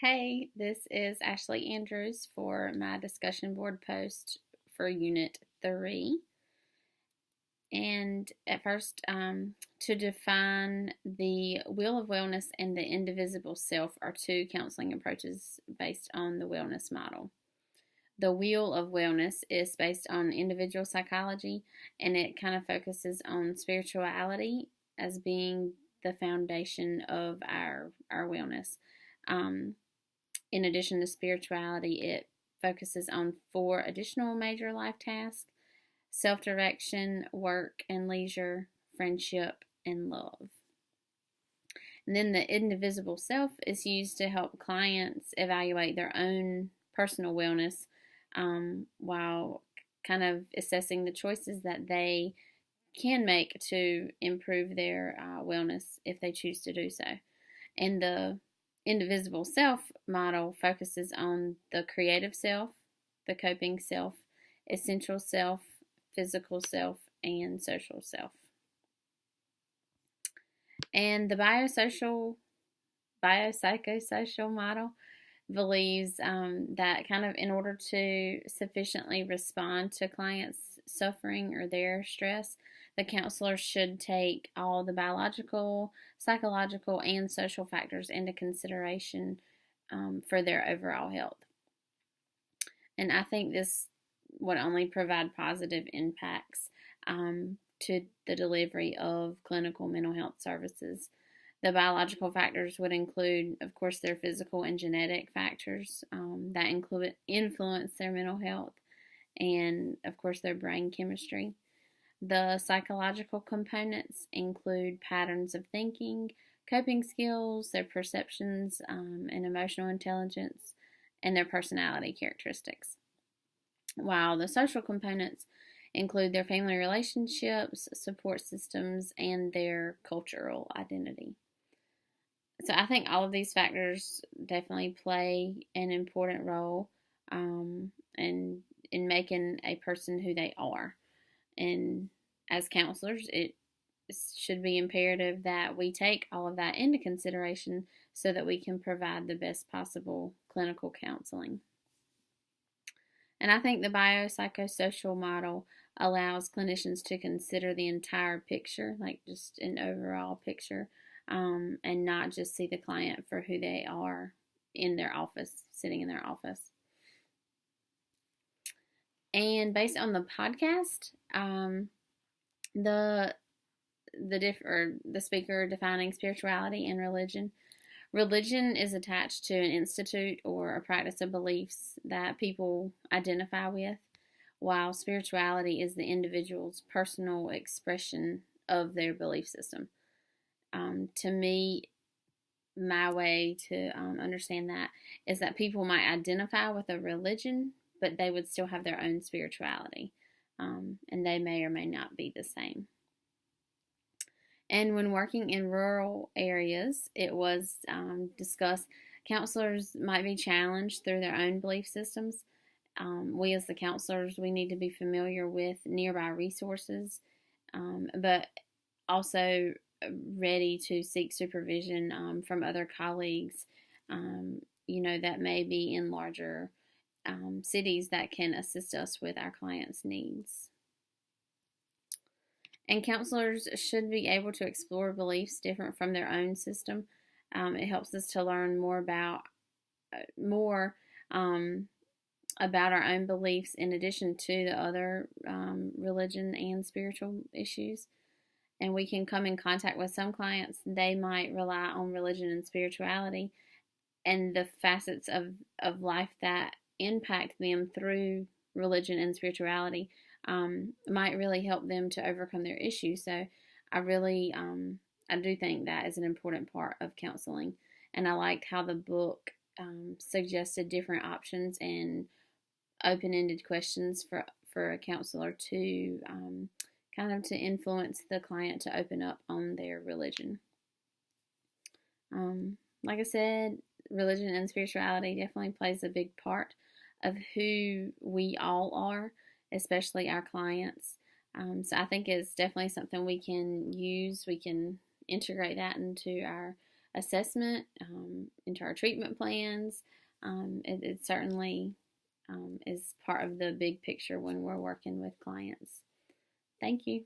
Hey, this is Ashley Andrews for my discussion board post for Unit 3. And at first, to define the Wheel of Wellness and the Indivisible Self are two counseling approaches based on the wellness model. The Wheel of Wellness is based on individual psychology, and it kind of focuses on spirituality as being the foundation of our wellness. In addition to spirituality, it focuses on 4 additional major life tasks: self direction, work and leisure, friendship, and love. And then the indivisible self is used to help clients evaluate their own personal wellness while kind of assessing the choices that they can make to improve their wellness if they choose to do so. And the indivisible self model focuses on the creative self, the coping self, essential self, physical self, and social self. And the biopsychosocial model believes that kind of in order to sufficiently respond to clients' suffering or their stress, the counselor should take all the biological, psychological, and social factors into consideration for their overall health. And I think this would only provide positive impacts to the delivery of clinical mental health services. The biological factors would include, of course, their physical and genetic factors that influence their mental health, and, of course, their brain chemistry. The psychological components include patterns of thinking, coping skills, their perceptions and emotional intelligence, and their personality characteristics. While the social components include their family relationships, support systems, and their cultural identity. So I think all of these factors definitely play an important role in making a person who they are. And as counselors, it should be imperative that we take all of that into consideration so that we can provide the best possible clinical counseling. And I think the biopsychosocial model allows clinicians to consider the entire picture, like just an overall picture, and not just see the client for who they are in their office, sitting in their office. And based on the podcast, the speaker defining spirituality and religion. Religion is attached to an institute or a practice of beliefs that people identify with, while spirituality is the individual's personal expression of their belief system. To me, my way to understand that is that people might identify with a religion, but they would still have their own spirituality, and they may or may not be the same. And when working in rural areas, it was discussed counselors might be challenged through their own belief systems. We as the counselors, we need to be familiar with nearby resources, but also ready to seek supervision from other colleagues, that may be in larger cities that can assist us with our clients' needs. And counselors should be able to explore beliefs different from their own system. It helps us to learn more about our own beliefs in addition to the other religion and spiritual issues. And we can come in contact with some clients. They might rely on religion and spirituality and the facets of life that impact them through religion and spirituality might really help them to overcome their issues. So I do think that is an important part of counseling. And I liked how the book suggested different options and open-ended questions for a counselor to kind of to influence the client to open up on their religion. Like I said, religion and spirituality definitely plays a big part of who we all are, especially our clients. So I think it's definitely something we can use. We can integrate that into our assessment, into our treatment plans. It certainly is part of the big picture when we're working with clients. Thank you.